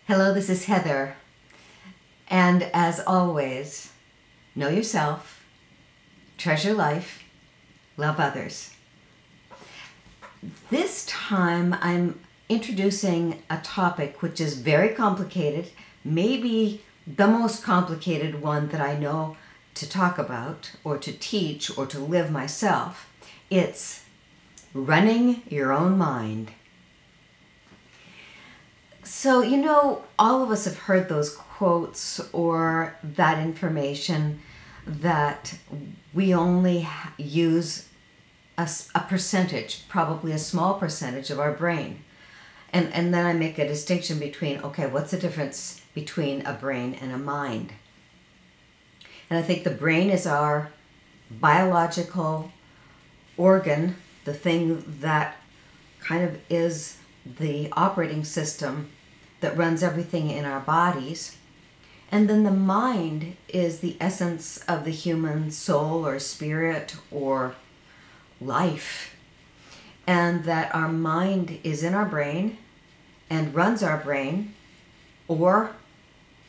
Hello, this is Heather. And as always, know yourself, treasure life, love others. This time I'm introducing a topic which is very complicated, maybe the most complicated one that I know to talk about or to teach or to live myself. It's running your own mind. So, all of us have heard those quotes or that information that we only use a percentage, probably a small percentage of our brain. And then I make a distinction between, okay, what's the difference between a brain and a mind? And I think the brain is our biological organ, the thing that kind of is the operating system that runs everything in our bodies. And then the mind is the essence of the human soul or spirit or life. And that our mind is in our brain and runs our brain, or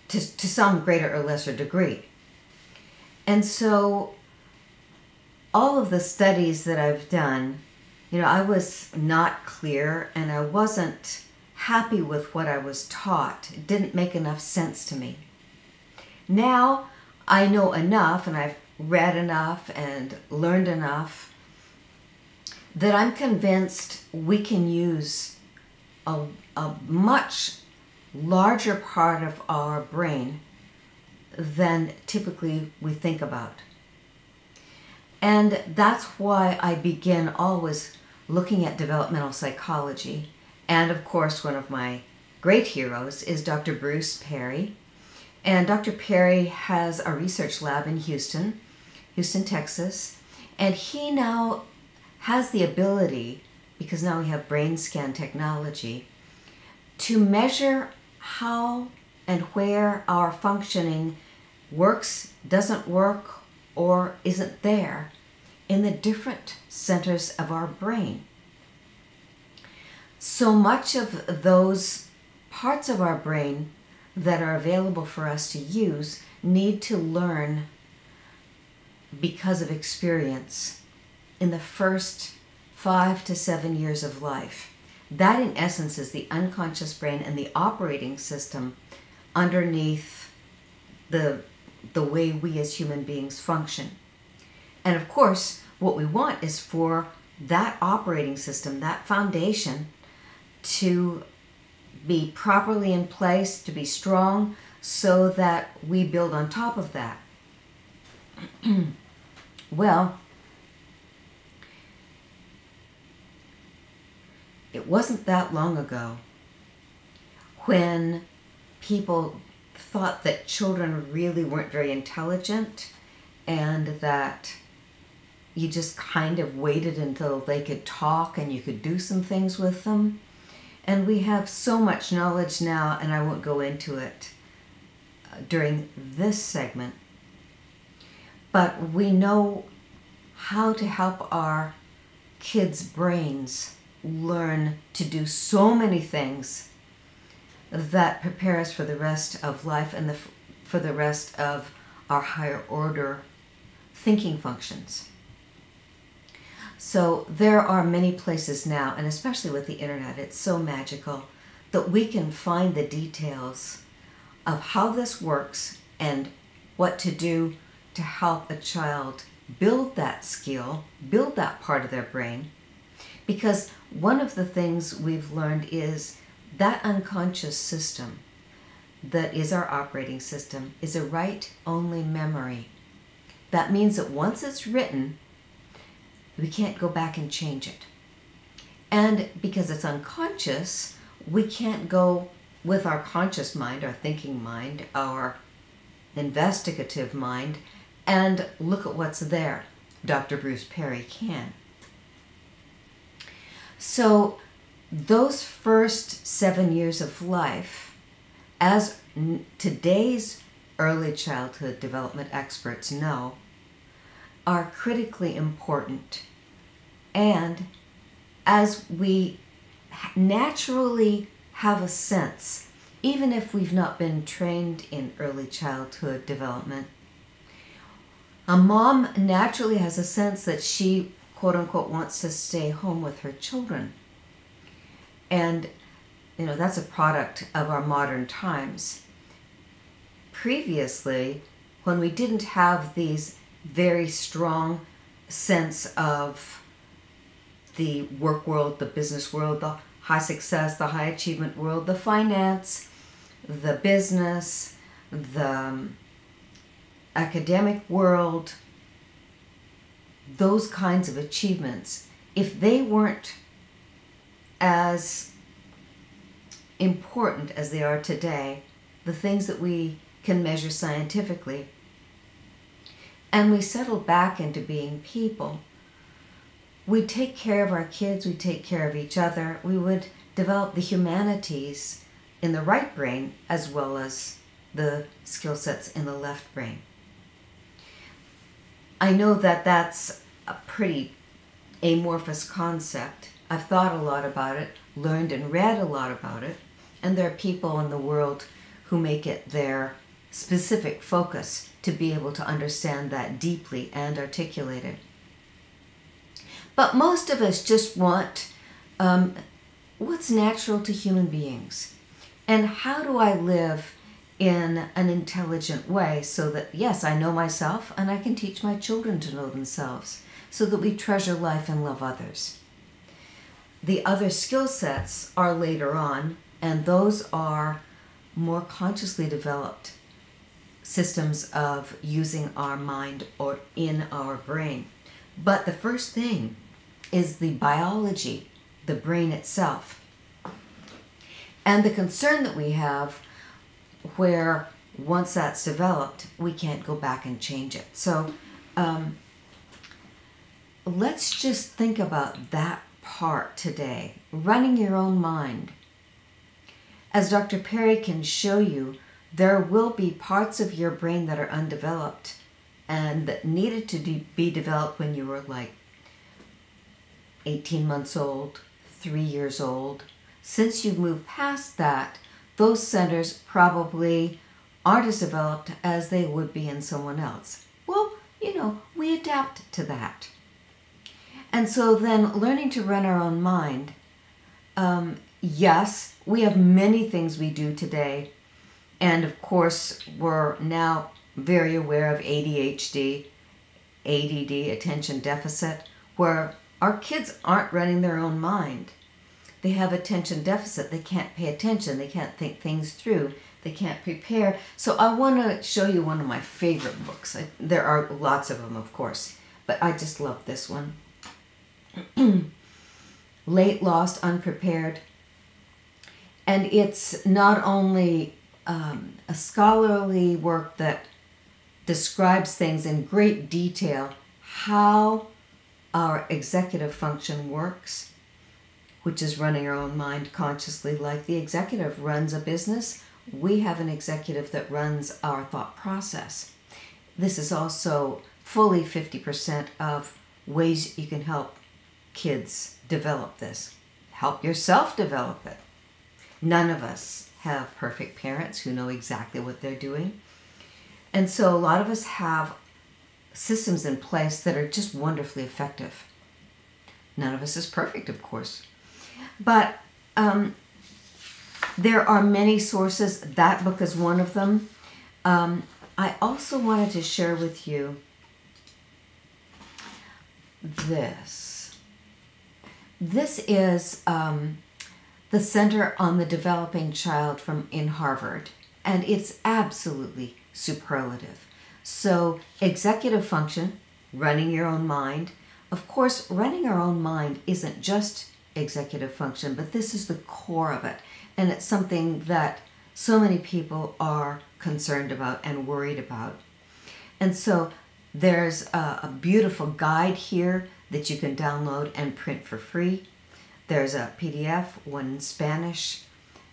to some greater or lesser degree. And so all of the studies that I've done, I was not clear and I wasn't happy with what I was taught. It didn't make enough sense to me. Now I know enough and I've read enough and learned enough that I'm convinced we can use a much larger part of our brain than typically we think about. And that's why I begin always looking at developmental psychology. And of course, one of my great heroes is Dr. Bruce Perry. And Dr. Perry has a research lab in Houston, Texas. And he now has the ability, because now we have brain scan technology, to measure how and where our functioning works, doesn't work, or isn't there in the different centers of our brain. So much of those parts of our brain that are available for us to use need to learn because of experience in the first 5 to 7 years of life. That in essence is the unconscious brain and the operating system underneath the way we as human beings function. And of course, what we want is for that operating system, that foundation, to be properly in place, to be strong, so that we build on top of that. Well, it wasn't that long ago when people thought that children really weren't very intelligent and that you just kind of waited until they could talk and you could do some things with them. And we have so much knowledge now, and I won't go into it during this segment, but we know how to help our kids' brains learn to do so many things that prepare us for the rest of life and for the rest of our higher order thinking functions. So there are many places now, and especially with the internet, it's so magical that we can find the details of how this works and what to do to help a child build that skill, build that part of their brain. Because one of the things we've learned is that unconscious system that is our operating system is a write-only memory. That means that once it's written, we can't go back and change it. And because it's unconscious, we can't go with our conscious mind, our thinking mind, our investigative mind, and look at what's there. Dr. Bruce Perry can. So those first 7 years of life, as today's early childhood development experts know, are critically important. And as we naturally have a sense even if we've not been trained in early childhood development, a mom naturally has a sense that she, quote unquote, wants to stay home with her children. And, that's a product of our modern times. Previously, when we didn't have these very strong sense of the work world, the business world, the high success, the high achievement world, the finance, the business, the academic world, those kinds of achievements, if they weren't as important as they are today, the things that we can measure scientifically, and we settle back into being people, we'd take care of our kids, we'd take care of each other, we would develop the humanities in the right brain as well as the skill sets in the left brain. I know that that's a pretty amorphous concept. I've thought a lot about it, learned and read a lot about it, and there are people in the world who make it their specific focus to be able to understand that deeply and articulate it. But most of us just want what's natural to human beings. And how do I live in an intelligent way so that, yes, I know myself and I can teach my children to know themselves, so that we treasure life and love others. The other skill sets are later on, and those are more consciously developed systems of using our mind or in our brain. But the first thing is the biology, the brain itself. And the concern that we have, where once that's developed, we can't go back and change it. So let's just think about that part today, running your own mind. As Dr. Perry can show you, there will be parts of your brain that are undeveloped and that needed to be developed when you were like 18 months old, 3 years old. Since you've moved past that, those centers probably aren't as developed as they would be in someone else. Well, we adapt to that. And so then learning to run our own mind, yes, we have many things we do today. And of course, we're now very aware of ADHD, ADD, attention deficit, where our kids aren't running their own mind. They have attention deficit. They can't pay attention. They can't think things through. They can't prepare. So I want to show you one of my favorite books. There are lots of them, of course, but I just love this one. Late, Lost, Unprepared. And it's not only a scholarly work that describes things in great detail, how our executive function works, which is running our own mind consciously. Like the executive runs a business, we have an executive that runs our thought process. This is also fully 50% of ways you can help kids develop this. Help yourself develop it. None of us have perfect parents who know exactly what they're doing. And so a lot of us have systems in place that are just wonderfully effective. None of us is perfect, of course. But there are many sources. That book is one of them. I also wanted to share with you this. This is the Center on the Developing Child in Harvard, and it's absolutely superlative. So executive function, running your own mind. Of course, running our own mind isn't just executive function, but this is the core of it. And it's something that so many people are concerned about and worried about. And so there's a beautiful guide here that you can download and print for free. There's a PDF, one in Spanish.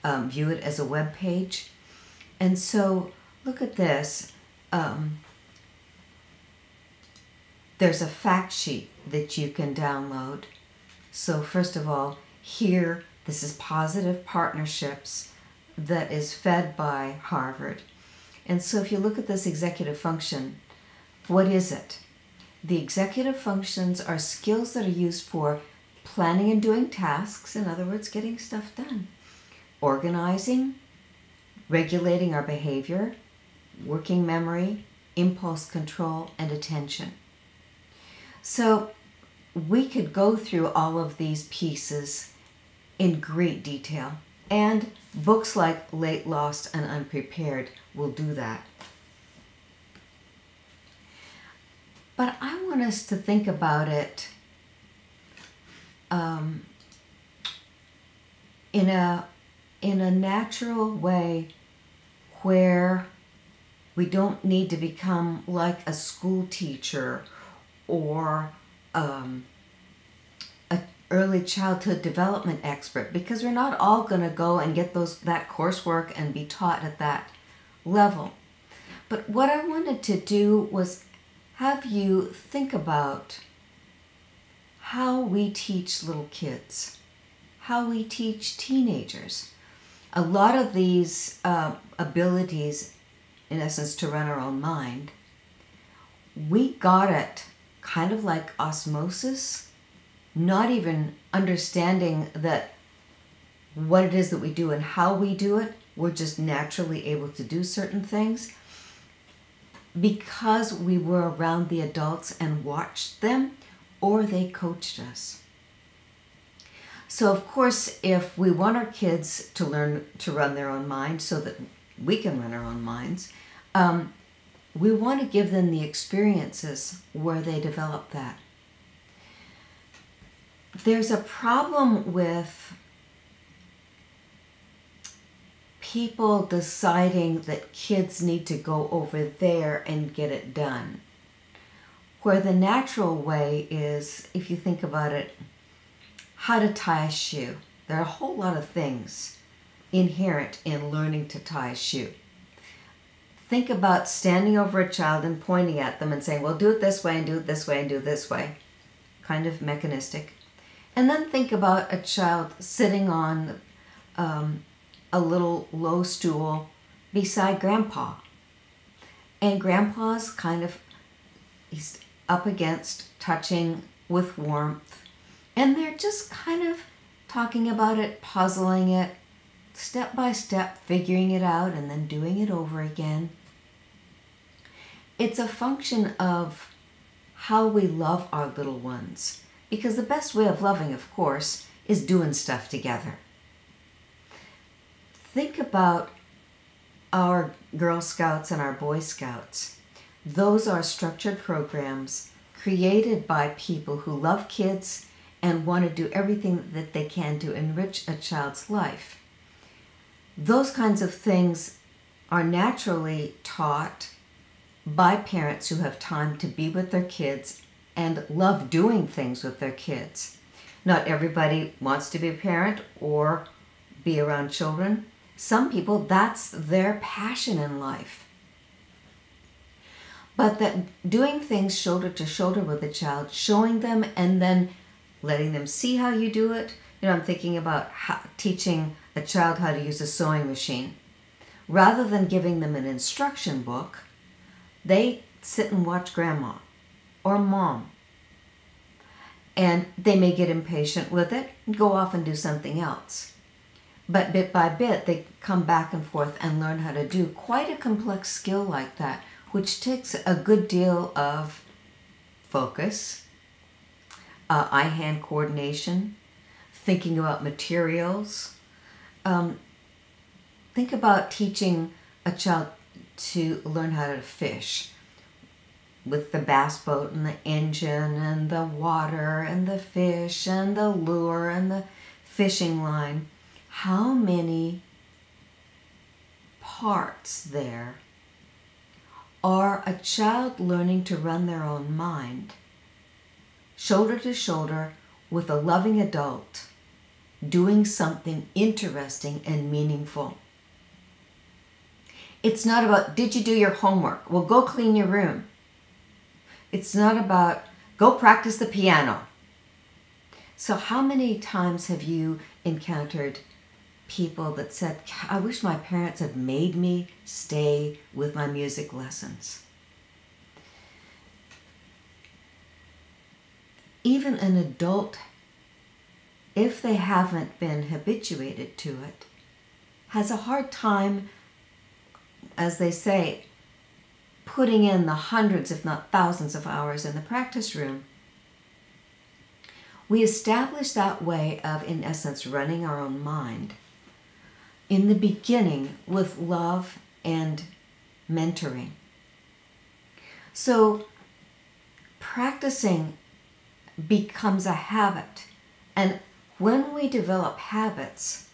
View it as a web page. And so look at this. There's a fact sheet that you can download. So first of all, here, this is positive partnerships. that is fed by Harvard. And so if you look at this executive function, what is it? The executive functions are skills that are used for planning and doing tasks, in other words, getting stuff done, organizing, regulating our behavior, working memory, impulse control, and attention. So we could go through all of these pieces in great detail, and books like Late, Lost, and Unprepared will do that. But I want us to think about it in a natural way where we don't need to become like a school teacher or an early childhood development expert, because we're not all going to go and get that coursework and be taught at that level. But what I wanted to do was have you think about how we teach little kids, how we teach teenagers. A lot of these abilities, in essence, to run our own mind, we got it kind of like osmosis, not even understanding that what it is that we do and how we do it. We're just naturally able to do certain things because we were around the adults and watched them, or they coached us. So of course, if we want our kids to learn to run their own mind so that we can run our own minds, we want to give them the experiences where they develop that. There's a problem with people deciding that kids need to go over there and get it done, where the natural way is, if you think about it, how to tie a shoe. There are a whole lot of things inherent in learning to tie a shoe. Think about standing over a child and pointing at them and saying, well, do it this way and do it this way and do it this way. Kind of mechanistic. And then think about a child sitting on a little low stool beside Grandpa. And Grandpa's he's up against, touching with warmth. And they're just kind of talking about it, puzzling it, step by step, figuring it out, and then doing it over again. It's a function of how we love our little ones. Because the best way of loving, of course, is doing stuff together. Think about our Girl Scouts and our Boy Scouts. Those are structured programs created by people who love kids and want to do everything that they can to enrich a child's life. Those kinds of things are naturally taught by parents who have time to be with their kids and love doing things with their kids. Not everybody wants to be a parent or be around children. Some people, that's their passion in life. But that doing things shoulder to shoulder with a child, showing them and then letting them see how you do it. I'm thinking about teaching a child how to use a sewing machine. Rather than giving them an instruction book, they sit and watch Grandma or Mom. And they may get impatient with it and go off and do something else. But bit by bit, they come back and forth and learn how to do quite a complex skill like that, which takes a good deal of focus, eye-hand coordination, thinking about materials. Think about teaching a child to learn how to fish with the bass boat and the engine and the water and the fish and the lure and the fishing line. How many parts there are a child learning to run their own mind, shoulder to shoulder with a loving adult, doing something interesting and meaningful. It's not about, did you do your homework? Well, go clean your room. It's not about, go practice the piano. So how many times have you encountered people that said, I wish my parents had made me stay with my music lessons. Even an adult, if they haven't been habituated to it, has a hard time, as they say, putting in the hundreds, if not thousands of hours in the practice room. We establish that way of, in essence, running our own mind in the beginning with love and mentoring. So practicing becomes a habit. And when we develop habits,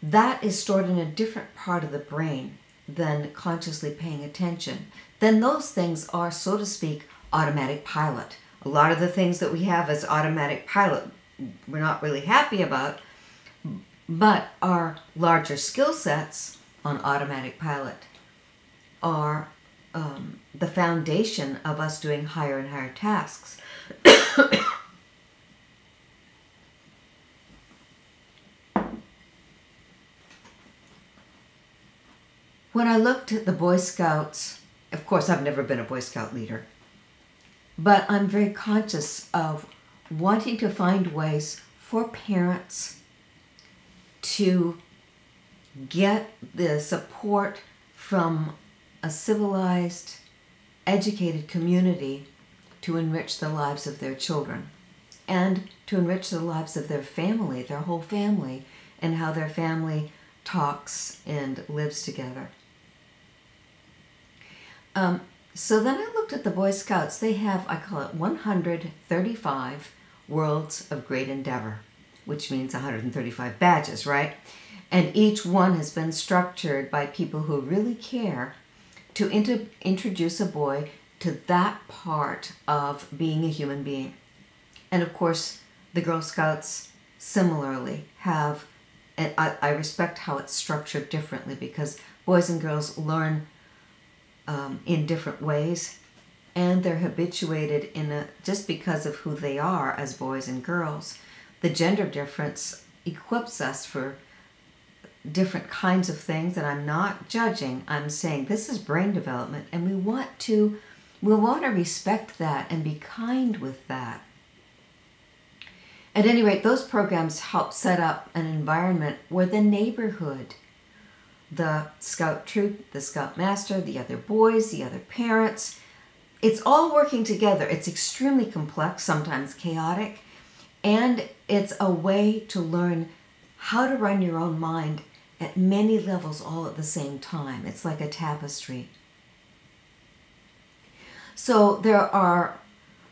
that is stored in a different part of the brain than consciously paying attention. Then those things are, so to speak, automatic pilot. A lot of the things that we have as automatic pilot we're not really happy about, but our larger skill sets on automatic pilot are the foundation of us doing higher and higher tasks. When I looked at the Boy Scouts, of course I've never been a Boy Scout leader, but I'm very conscious of wanting to find ways for parents to get the support from a civilized, educated community to enrich the lives of their children and to enrich the lives of their family, their whole family, and how their family talks and lives together. So then I looked at the Boy Scouts. They have, I call it 135 Worlds of Great Endeavor, which means 135 badges, right? And each one has been structured by people who really care to introduce a boy to that part of being a human being. And of course, the Girl Scouts similarly have, and I respect how it's structured differently because boys and girls learn in different ways, and they're habituated just because of who they are as boys and girls. The gender difference equips us for different kinds of things, and I'm not judging. I'm saying this is brain development, and we want to respect that and be kind with that. At any rate, those programs help set up an environment where the neighborhood, the scout troop, the scout master, the other boys, the other parents, it's all working together. It's extremely complex, sometimes chaotic, and it's a way to learn how to run your own mind at many levels all at the same time. It's like a tapestry. So there are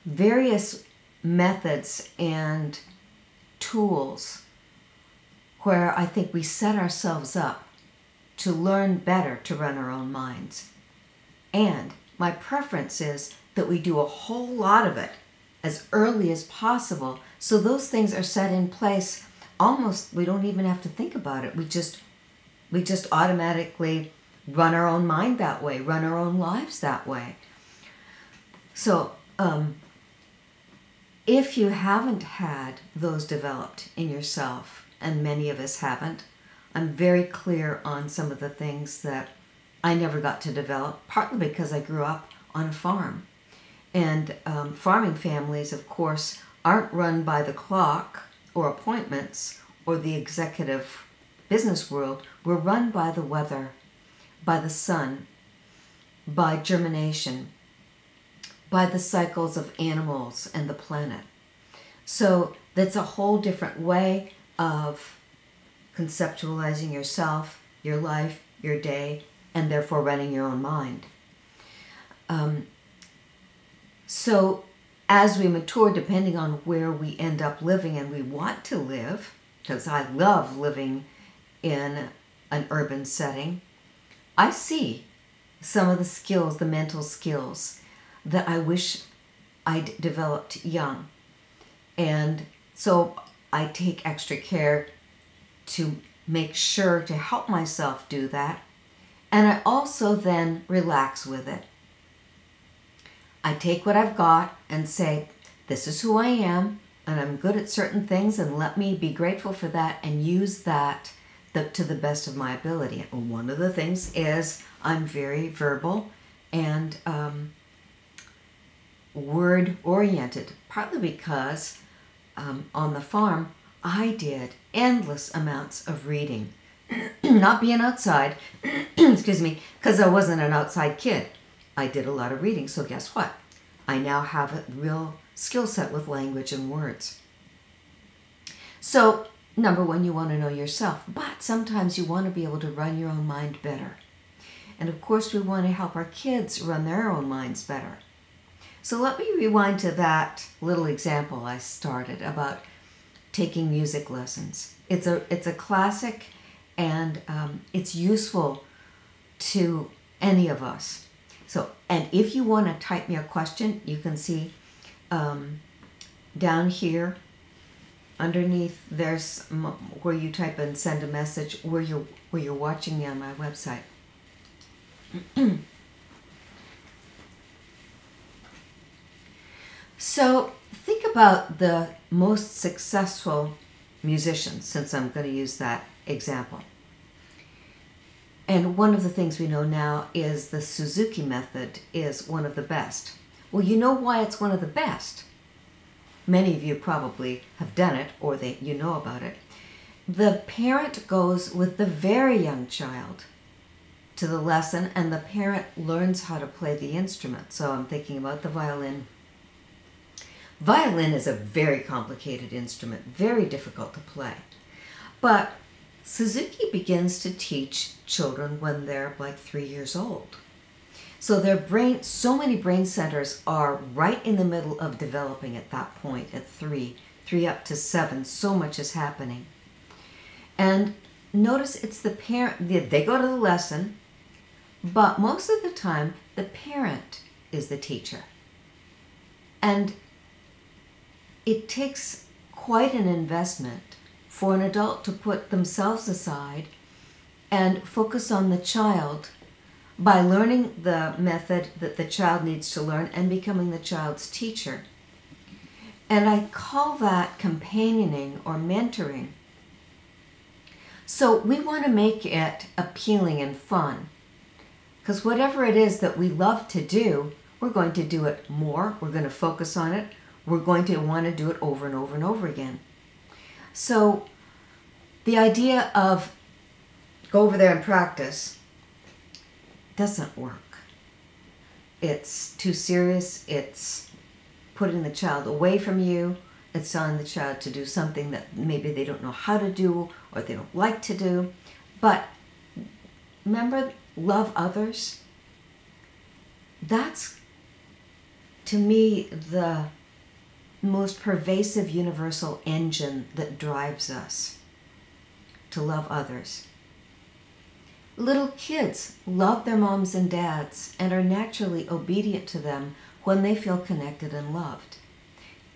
various methods and tools where I think we set ourselves up to learn better to run our own minds. And my preference is that we do a whole lot of it as early as possible, so those things are set in place almost, we don't even have to think about it. We just automatically run our own mind that way, run our own lives that way. So if you haven't had those developed in yourself, and many of us haven't, I'm very clear on some of the things that I never got to develop, partly because I grew up on a farm. And farming families, of course, aren't run by the clock or appointments or the executive business world. We're run by the weather, by the sun, by germination, by the cycles of animals and the planet. So that's a whole different way of conceptualizing yourself, your life, your day, and therefore running your own mind. So as we mature, depending on where we end up living and we want to live, because I love living in an urban setting, I see some of the skills, the mental skills that I wish I'd developed young. And so I take extra care to make sure to help myself do that. And I also then relax with it. I take what I've got and say, this is who I am, and I'm good at certain things, and let me be grateful for that and use that to the best of my ability. And one of the things is I'm very verbal and word-oriented, partly because on the farm I did endless amounts of reading. Not being outside, excuse me, because I wasn't an outside kid. I did a lot of reading, so guess what? I now have a real skill set with language and words. So, number one, you want to know yourself, but sometimes you want to be able to run your own mind better. And of course, we want to help our kids run their own minds better. So let me rewind to that little example I started about taking music lessons. It's a classic, and it's useful to any of us. So, and if you want to type me a question, you can see down here underneath there's where you type and send a message where you're watching me on my website. So think about the most successful musicians, since I'm going to use that example. And one of the things we know now is the Suzuki method is one of the best. Well, you know why it's one of the best. Many of you probably have done it, or you know about it. The parent goes with the very young child to the lesson, and the parent learns how to play the instrument. So I'm thinking about the violin. Violin is a very complicated instrument, very difficult to play. But Suzuki begins to teach children when they're like 3 years old. So their brain, so many brain centers are right in the middle of developing at that point, at 3 up to 7, so much is happening. And notice it's the parent, they go to the lesson, but most of the time the parent is the teacher. And it takes quite an investment for an adult to put themselves aside and focus on the child by learning the method that the child needs to learn and becoming the child's teacher. And I call that companioning or mentoring. So we want to make it appealing and fun, because whatever it is that we love to do, we're going to do it more, we're going to focus on it, we're going to want to do it over and over and over again. So the idea of go over there and practice doesn't work. It's too serious, it's putting the child away from you, it's telling the child to do something that maybe they don't know how to do or they don't like to do. But remember, love others. That's, to me, the most pervasive universal engine that drives us to love others. Little kids love their moms and dads and are naturally obedient to them when they feel connected and loved.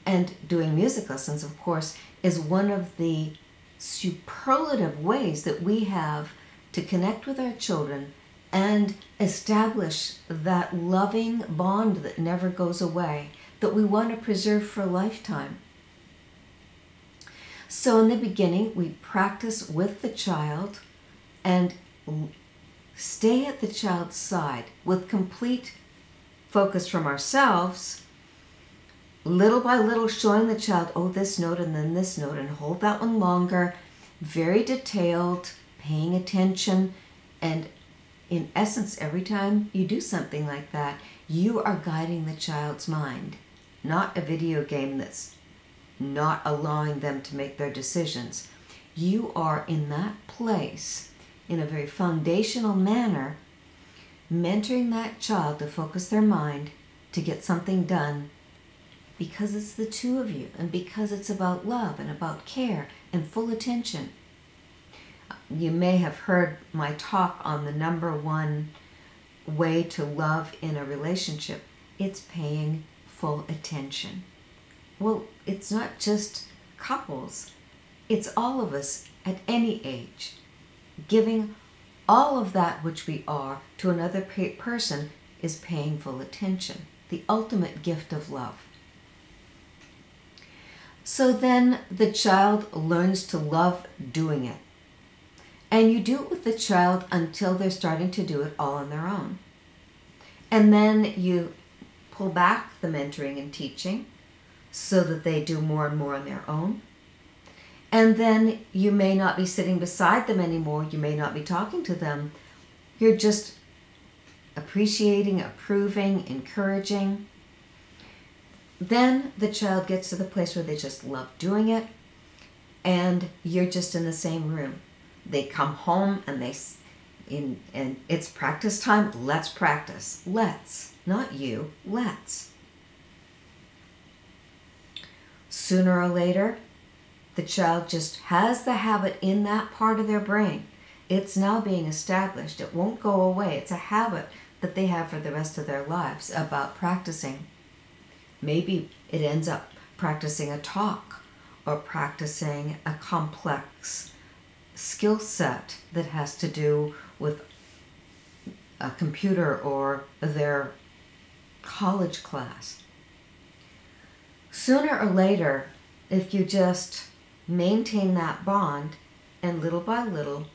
And doing music lessons, of course, is one of the superlative ways that we have to connect with our children and establish that loving bond that never goes away, that we want to preserve for a lifetime. So in the beginning, we practice with the child and stay at the child's side with complete focus from ourselves, little by little showing the child, oh, this note and then this note, and hold that one longer, very detailed, paying attention. And in essence, every time you do something like that, you are guiding the child's mind, not a video game that's not allowing them to make their decisions. You are in that place in a very foundational manner, mentoring that child to focus their mind to get something done, because it's the two of you and because it's about love and about care and full attention. You may have heard my talk on the number one way to love in a relationship. It's paying full attention. Well, it's not just couples. It's all of us at any age. Giving all of that which we are to another person is paying full attention. The ultimate gift of love. So then the child learns to love doing it. And you do it with the child until they're starting to do it all on their own. And then you pull back the mentoring and teaching so that they do more and more on their own. And then you may not be sitting beside them anymore. You may not be talking to them. You're just appreciating, approving, encouraging. Then the child gets to the place where they just love doing it, and you're just in the same room. They come home and and it's practice time. Let's practice. Let's, not you, let's. Sooner or later, the child just has the habit in that part of their brain. It's now being established. It won't go away. It's a habit that they have for the rest of their lives about practicing. Maybe it ends up practicing a talk or practicing a complex skill set that has to do with a computer or their college class. Sooner or later, if you just maintain that bond and little by little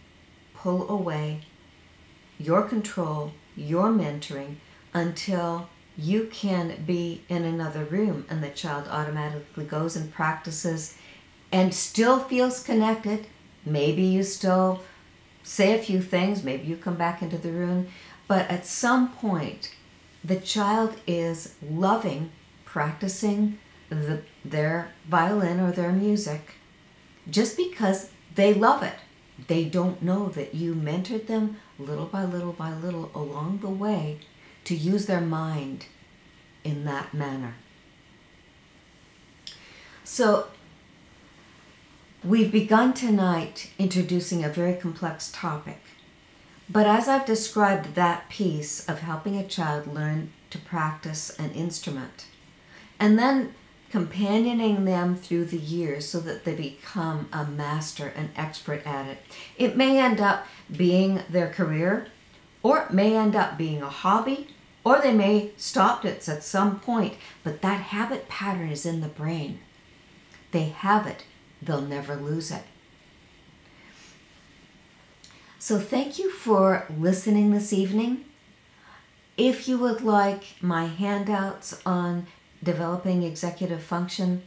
pull away your control, your mentoring, until you can be in another room and the child automatically goes and practices and still feels connected. Maybe you still say a few things, maybe you come back into the room, but at some point the child is loving practicing their violin or their music just because they love it. They don't know that you mentored them little by little along the way to use their mind in that manner. So we've begun tonight introducing a very complex topic. But as I've described that piece of helping a child learn to practice an instrument, and then companioning them through the years so that they become a master, an expert at it, it may end up being their career, or it may end up being a hobby, or they may stop it at some point, but that habit pattern is in the brain. They have it. They'll never lose it. So thank you for listening this evening. If you would like my handouts on developing executive function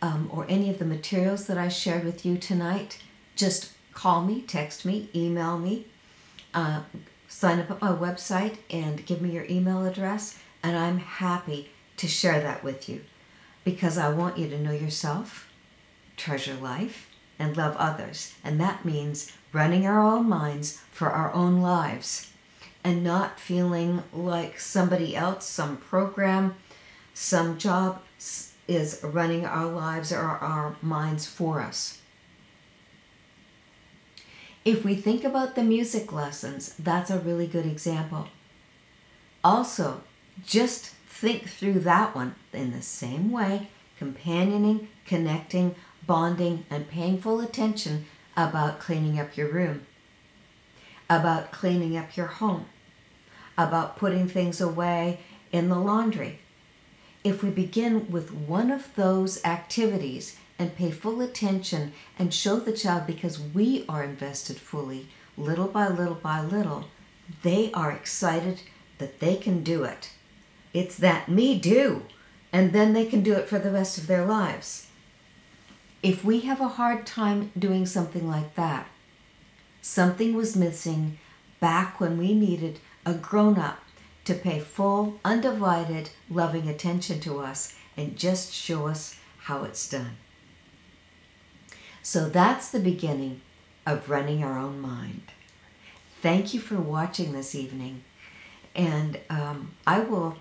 or any of the materials that I shared with you tonight, just call me, text me, email me, sign up at my website and give me your email address, and I'm happy to share that with you because I want you to know yourself, treasure life, and love others. And that means running our own minds for our own lives and not feeling like somebody else, some program, some job is running our lives or our minds for us. If we think about the music lessons, that's a really good example. Also, just think through that one in the same way, companioning, connecting, bonding, and paying full attention about cleaning up your room, about cleaning up your home, about putting things away in the laundry. If we begin with one of those activities and pay full attention and show the child, because we are invested fully, little by little, they are excited that they can do it. It's that me do, and then they can do it for the rest of their lives. If we have a hard time doing something like that, something was missing back when we needed a grown-up to pay full, undivided, loving attention to us and just show us how it's done. So that's the beginning of running our own mind. Thank you for watching this evening, and I will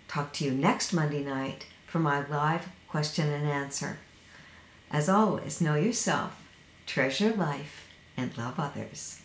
talk to you next Monday night for my live question and answer. As always, know yourself, treasure life, and love others.